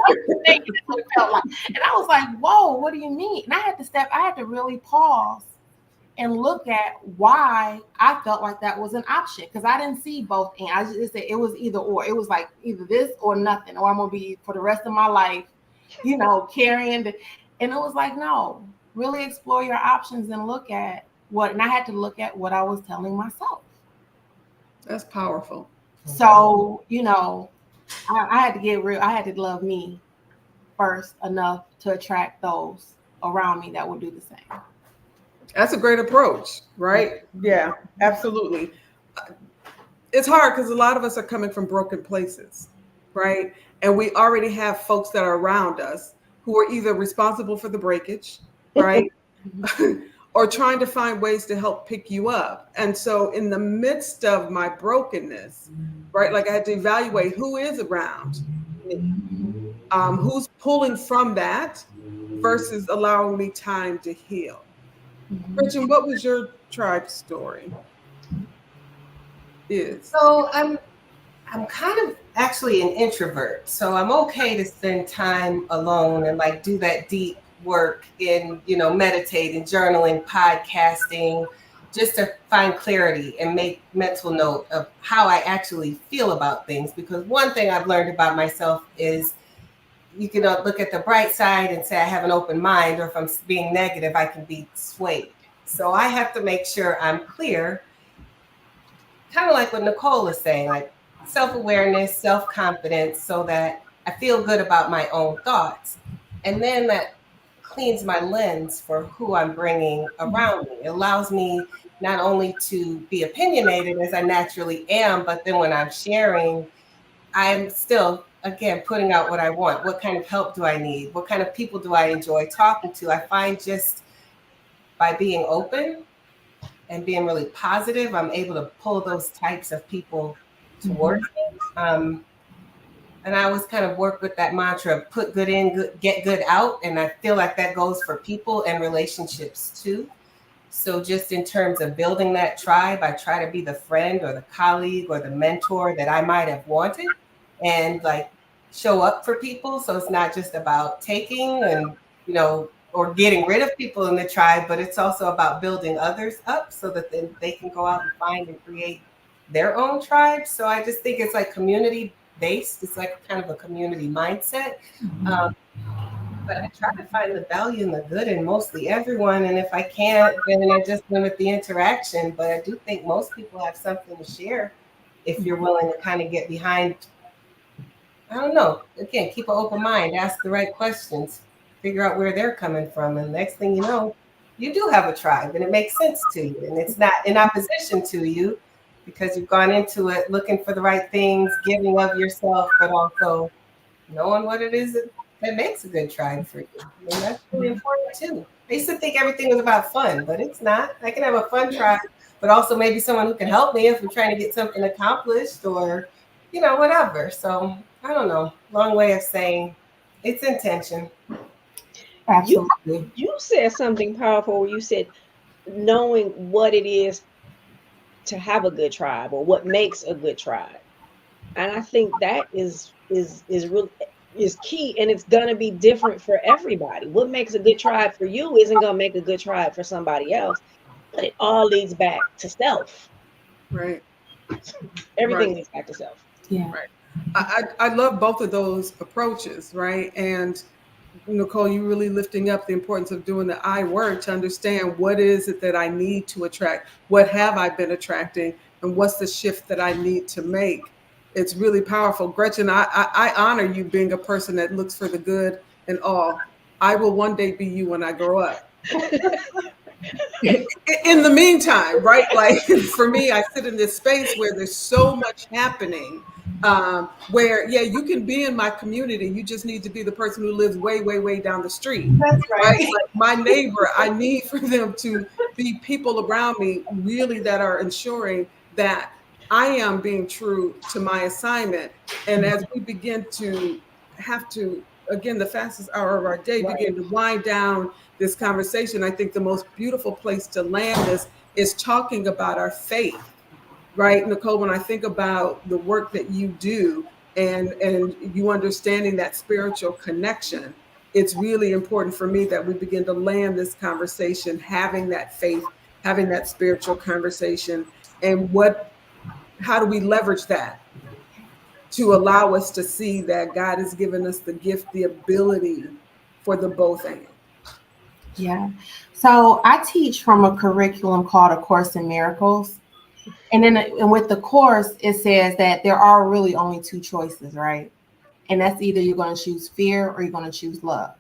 that's what it felt like. And I was like, "Whoa, what do you mean?" And I had to really pause and look at why I felt like that was an option, because I didn't see both. And I just said it was either or. It was like either this or nothing, or I'm gonna be for the rest of my life, carrying. And it was like, no, really explore your options and look at what. And I had to look at what I was telling myself. That's powerful. So I had to get real. I had to love me first enough to attract those around me that would do the same. That's a great approach, right? Yeah, absolutely. It's hard because a lot of us are coming from broken places, right? And we already have folks that are around us who are either responsible for the breakage, right? Or trying to find ways to help pick you up. And so in the midst of my brokenness, right, like I had to evaluate who is around me, who's pulling from that versus allowing me time to heal. Gretchen, what was your tribe story? So I'm kind of actually an introvert, so I'm okay to spend time alone and like do that deep work in, meditating, journaling, podcasting, just to find clarity and make mental note of how I actually feel about things. Because one thing I've learned about myself is you can look at the bright side and say I have an open mind, or if I'm being negative, I can be swayed. So I have to make sure I'm clear, kind of like what Nichole is saying, like self-awareness, self-confidence, so that I feel good about my own thoughts. And then that cleans my lens for who I'm bringing around me. It allows me not only to be opinionated as I naturally am, but then when I'm sharing, I'm still, again, putting out what I want. What kind of help do I need? What kind of people do I enjoy talking to? I find just by being open and being really positive, I'm able to pull those types of people towards me. And I always kind of work with that mantra of put good in, good, get good out. And I feel like that goes for people and relationships too. So just in terms of building that tribe, I try to be the friend or the colleague or the mentor that I might have wanted, and like show up for people. So it's not just about taking and, or getting rid of people in the tribe, but it's also about building others up so that then they can go out and find and create their own tribe. So I just think it's like community based. It's like kind of a community mindset. But I try to find the value and the good in mostly everyone. And if I can't, then I just limit the interaction. But I do think most people have something to share if you're willing to kind of get behind. I don't know. Again, keep an open mind, ask the right questions, figure out where they're coming from. And next thing you know, you do have a tribe and it makes sense to you. And it's not in opposition to you because you've gone into it looking for the right things, giving of yourself, but also knowing what it is that makes a good tribe for you. And that's really important too. I used to think everything was about fun, but it's not. I can have a fun tribe, but also maybe someone who can help me if I'm trying to get something accomplished or, whatever. So I don't know. Long way of saying it's intention. Absolutely. You said something powerful where you said knowing what it is to have a good tribe or what makes a good tribe. And I think that is really is key, and it's gonna be different for everybody. What makes a good tribe for you isn't gonna make a good tribe for somebody else, but it all leads back to self. Right. Everything leads back to self. Yeah. Right. I love both of those approaches, right? And Nichole, you really lifting up the importance of doing the I work to understand what is it that I need to attract, what have I been attracting, and what's the shift that I need to make. It's really powerful. Gretchen, I honor you being a person that looks for the good in all. I will one day be you when I grow up. In the meantime, right? Like for me, I sit in this space where there's so much happening where, yeah, you can be in my community. You just need to be the person who lives way, way, way down the street. That's right. Like my neighbor, I need for them to be people around me really that are ensuring that I am being true to my assignment. And as we begin to have to, again, the fastest hour of our day, begin to wind down this conversation, I think the most beautiful place to land this is talking about our faith, right? Nichole, when I think about the work that you do and you understanding that spiritual connection, it's really important for me that we begin to land this conversation, having that faith, having that spiritual conversation, and how do we leverage that to allow us to see that God has given us the gift, the ability for the both and. Yeah. So I teach from a curriculum called A Course in Miracles. And with the course, it says that there are really only two choices, right? And that's either you're going to choose fear or you're going to choose love.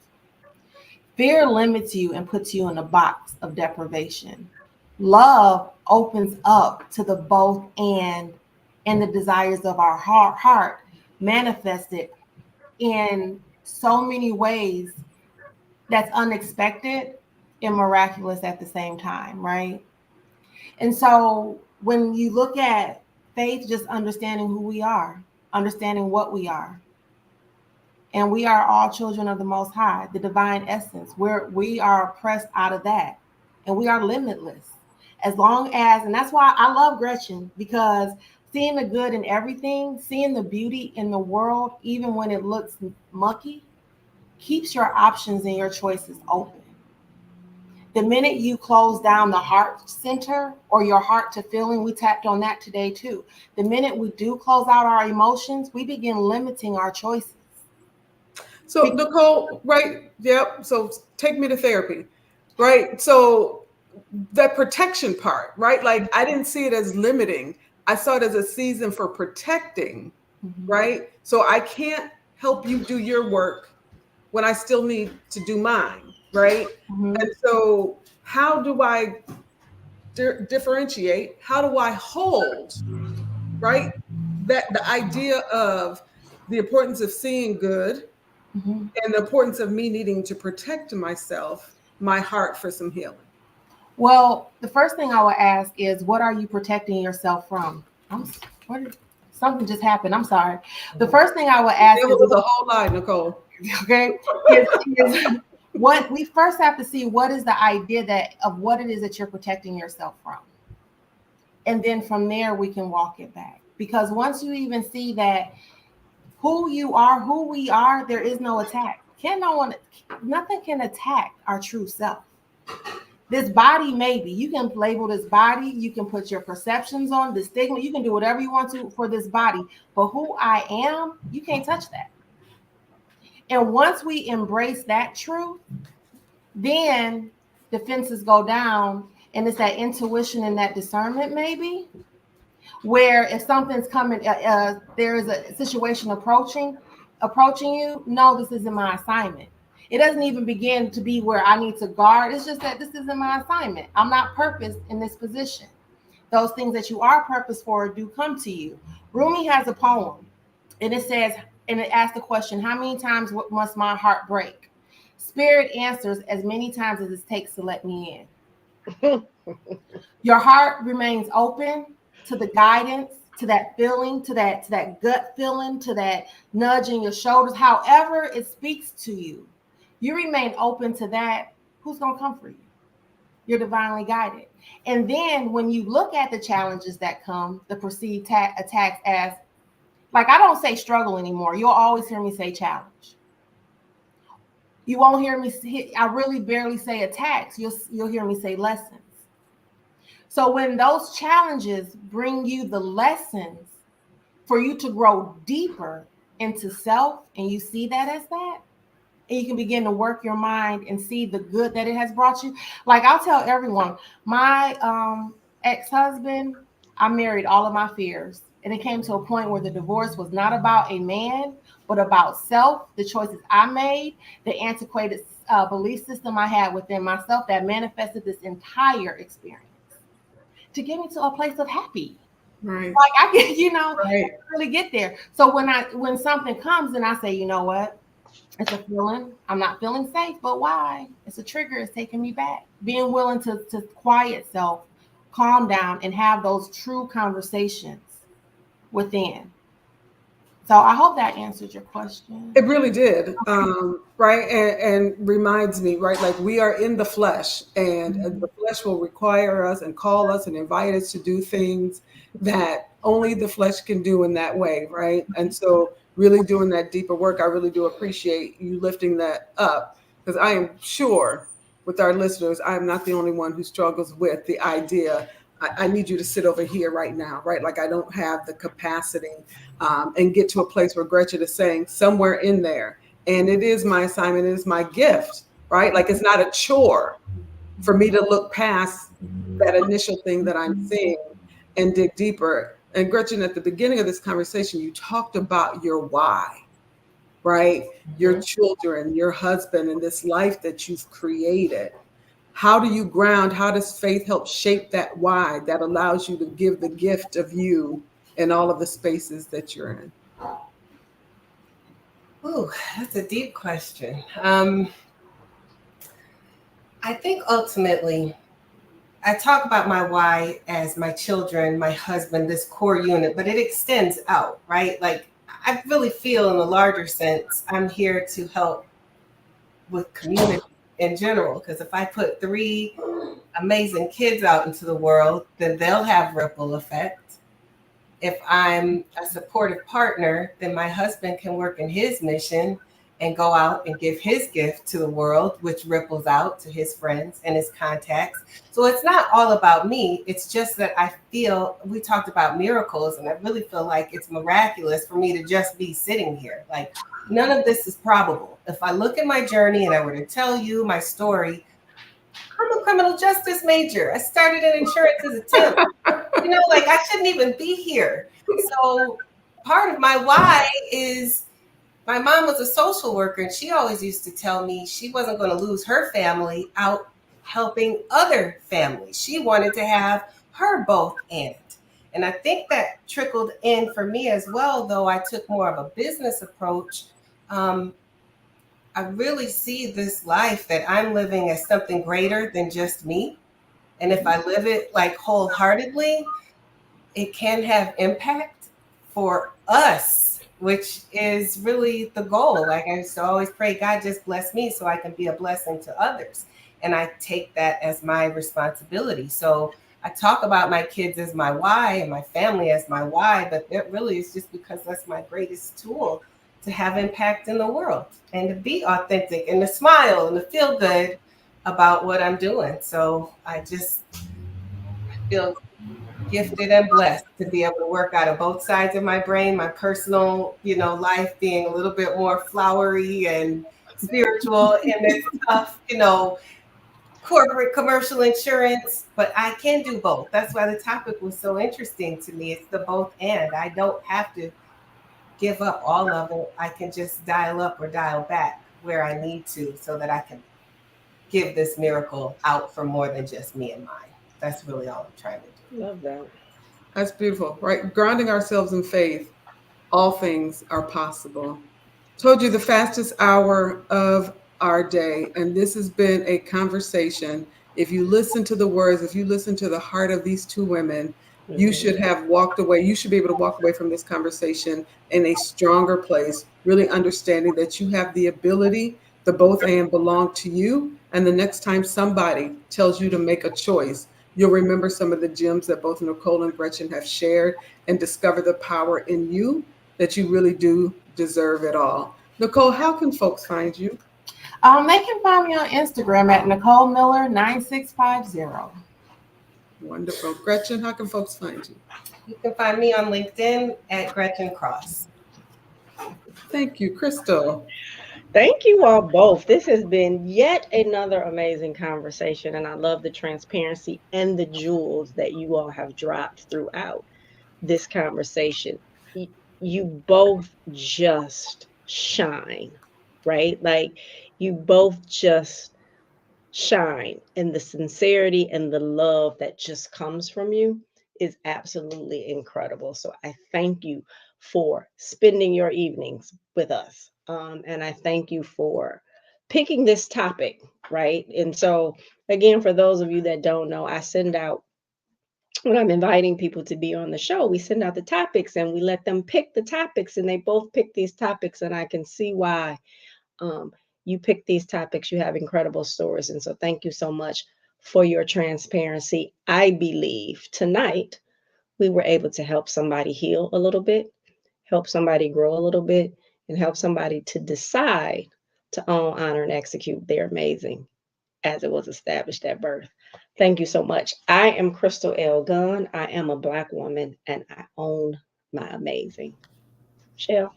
Fear limits you and puts you in a box of deprivation. Love opens up to the both and the desires of our heart manifested in so many ways that's unexpected and miraculous at the same time, right? And so when you look at faith, just understanding who we are, understanding what we are. And we are all children of the Most High, the divine essence. We are pressed out of that. And we are limitless. As long as, and that's why I love Gretchen, because seeing the good in everything, seeing the beauty in the world, even when it looks mucky, keeps your options and your choices open. The minute you close down the heart center or your heart to feeling, we tapped on that today too. The minute we do close out our emotions, we begin limiting our choices. So Nichole, right? Yep. So take me to therapy, right? So that protection part, right? Like I didn't see it as limiting. I saw it as a season for protecting, right? So I can't help you do your work when I still need to do mine, right? And so how do I differentiate? How do I hold, right? That the idea of the importance of seeing good and the importance of me needing to protect myself, my heart for some healing. Well, the first thing I would ask is, what are you protecting yourself from? Something just happened. I'm sorry. The first thing I would ask It was a whole lot, Nichole. Okay, is what we first have to see. What is the idea of what it is that you're protecting yourself from, and then from there we can walk it back. Because once you even see that who you are, who we are, there is no attack. Nothing can attack our true self. This body, maybe you can label this body, you can put your perceptions on the stigma, you can do whatever you want to for this body, but who I am, you can't touch that. And once we embrace that truth, then defenses go down, and it's that intuition and that discernment, maybe, where if something's coming, there is a situation approaching you. No, this isn't my assignment. It doesn't even begin to be where I need to guard. It's just that this isn't my assignment. I'm not purposed in this position. Those things that you are purposed for do come to you. Rumi has a poem, and it says, and it asks the question, how many times must my heart break? Spirit answers, as many times as it takes to let me in. Your heart remains open to the guidance, to that feeling, to that gut feeling, to that nudge in your shoulders. However it speaks to you, you remain open to that. Who's going to come for you? You're divinely guided. And then when you look at the challenges that come, the perceived attacks as, like, I don't say struggle anymore. You'll always hear me say challenge. You won't hear me. I really barely say attacks. You'll hear me say lessons. So when those challenges bring you the lessons for you to grow deeper into self, and you see that as that, and you can begin to work your mind and see the good that it has brought you. Like I'll tell everyone, my ex-husband, I married all of my fears. And it came to a point where the divorce was not about a man, but about self, the choices I made, the antiquated belief system I had within myself that manifested this entire experience to get me to a place of happy. Right. Like I can, right. really get there. So when something comes and I say, you know what? It's a feeling. I'm not feeling safe, but why? It's a trigger. It's taking me back. Being willing to quiet self, calm down, and have those true conversations within. So I hope that answered your question. It really did. Right. And reminds me, right, like we are in the flesh, and the flesh will require us and call us and invite us to do things that only the flesh can do in that way. Right. And so really doing that deeper work, I really do appreciate you lifting that up, because I am sure with our listeners, I am not the only one who struggles with the idea. I need you to sit over here right now, right? Like I don't have the capacity and get to a place where Gretchen is saying somewhere in there. And it is my assignment, it is my gift, right? Like it's not a chore for me to look past that initial thing that I'm seeing and dig deeper. And Gretchen, at the beginning of this conversation, you talked about your why, right? Your children, your husband, and this life that you've created. How do you ground? How does faith help shape that why that allows you to give the gift of you in all of the spaces that you're in? Ooh, that's a deep question. I think ultimately, I talk about my why as my children, my husband, this core unit, but it extends out, right? Like, I really feel in a larger sense, I'm here to help with community in general. Because if I put 3 amazing kids out into the world, then they'll have ripple effect. If I'm a supportive partner, then my husband can work in his mission and go out and give his gift to the world, which ripples out to his friends and his contacts. So it's not all about me. It's just that I feel, we talked about miracles, and I really feel like it's miraculous for me to just be sitting here. Like, none of this is probable. If I look at my journey and I were to tell you my story, I'm a criminal justice major. I started in insurance as a temp. Like, I shouldn't even be here. So part of my why is my mom was a social worker, and she always used to tell me she wasn't going to lose her family out helping other families. She wanted to have her both and. And I think that trickled in for me as well, though I took more of a business approach. I really see this life that I'm living as something greater than just me. And if I live it like wholeheartedly, it can have impact for us, which is really the goal. Like, I used to always pray, God, just bless me so I can be a blessing to others. And I take that as my responsibility. So I talk about my kids as my why and my family as my why, but it really is just because that's my greatest tool to have impact in the world and to be authentic and to smile and to feel good about what I'm doing. So I just feel gifted and blessed to be able to work out of both sides of my brain, my personal, life being a little bit more flowery and spiritual in this tough, corporate commercial insurance, but I can do both. That's why the topic was so interesting to me. It's the both and. I don't have to give up all of it. I can just dial up or dial back where I need to so that I can give this miracle out for more than just me and mine. That's really all I'm trying to do. Love that. That's beautiful, right? Grounding ourselves in faith, all things are possible. Told you the fastest hour of our day, and this has been a conversation. If you listen to the words, if you listen to the heart of these two women, you should have walked away. You should be able to walk away from this conversation in a stronger place, really understanding that you have the ability, the both and belong to you. And the next time somebody tells you to make a choice, you'll remember some of the gems that both Nichole and Gretchen have shared and discover the power in you that you really do deserve it all. Nichole, how can folks find you? They can find me on Instagram at Nichole Miller 9650. Wonderful. Gretchen, how can folks find you? You can find me on LinkedIn at Gretchen Cross. Thank you, Crystal. Thank you all both. This has been yet another amazing conversation, and I love the transparency and the jewels that you all have dropped throughout this conversation. You both just shine, right? Like, you both just shine, and the sincerity and the love that just comes from you is absolutely incredible. So I thank you for spending your evenings with us. And I thank you for picking this topic, right? And so, again, for those of you that don't know, I send out, when I'm inviting people to be on the show, we send out the topics and we let them pick the topics, and they both pick these topics, and I can see why you pick these topics. You have incredible stories. And so thank you so much for your transparency. I believe tonight we were able to help somebody heal a little bit, help somebody grow a little bit, and help somebody to decide to own, honor, and execute their amazing as it was established at birth. Thank you so much. I am Crystal L. Gunn. I am a Black woman, and I own my amazing. Michele.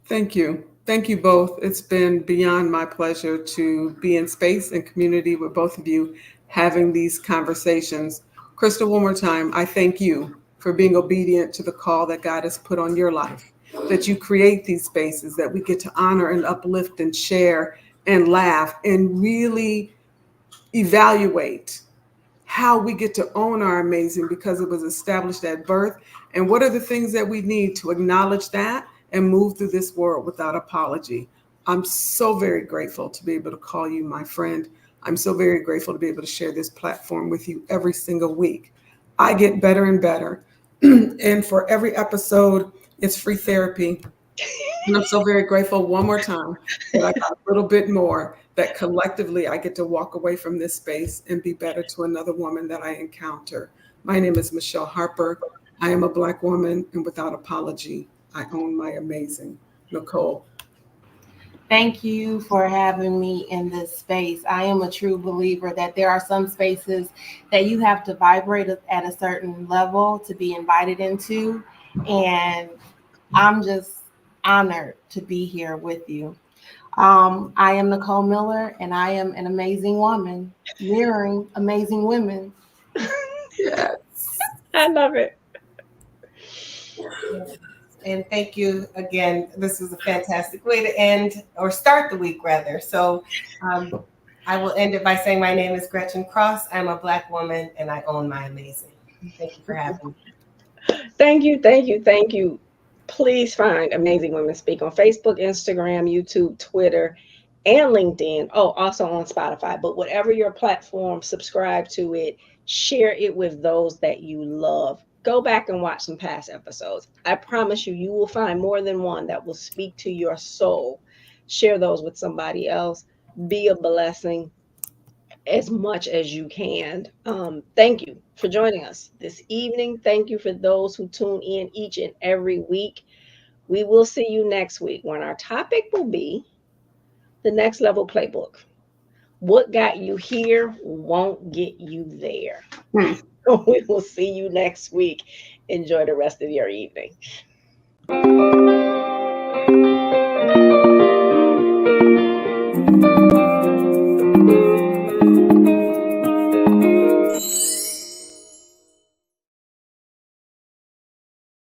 Thank you. Thank you both. It's been beyond my pleasure to be in space and community with both of you having these conversations. Crystal, one more time, I thank you for being obedient to the call that God has put on your life, that you create these spaces that we get to honor and uplift and share and laugh and really evaluate how we get to own our amazing because it was established at birth. And what are the things that we need to acknowledge that and move through this world without apology? I'm so very grateful to be able to call you my friend. I'm so very grateful to be able to share this platform with you every single week. I get better and better. And for every episode, it's free therapy. And I'm so very grateful one more time that I got a little bit more, that collectively I get to walk away from this space and be better to another woman that I encounter. My name is Michele Harper. I am a Black woman, and without apology, I own my amazing. Nichole. Thank you for having me in this space. I am a true believer that there are some spaces that you have to vibrate at a certain level to be invited into. And I'm just honored to be here with you. I am Nichole Miller, and I am an amazing woman, mirroring amazing women. Yes. I love it. And thank you again. This was a fantastic way to end or start the week, rather. So I will end it by saying my name is Gretchen Cross. I'm a Black woman and I own my amazing. Thank you for having me. Thank you, thank you, thank you. Please find Amazing Women Speak on Facebook, Instagram, YouTube, Twitter, and LinkedIn. Oh, also on Spotify. But whatever your platform, subscribe to it, share it with those that you love. Go back and watch some past episodes. I promise you, you will find more than one that will speak to your soul. Share those with somebody else. Be a blessing as much as you can. Thank you for joining us this evening. Thank you for those who tune in each and every week. We will see you next week when our topic will be the Next Level Playbook. What got you here won't get you there. We will see you next week. Enjoy the rest of your evening.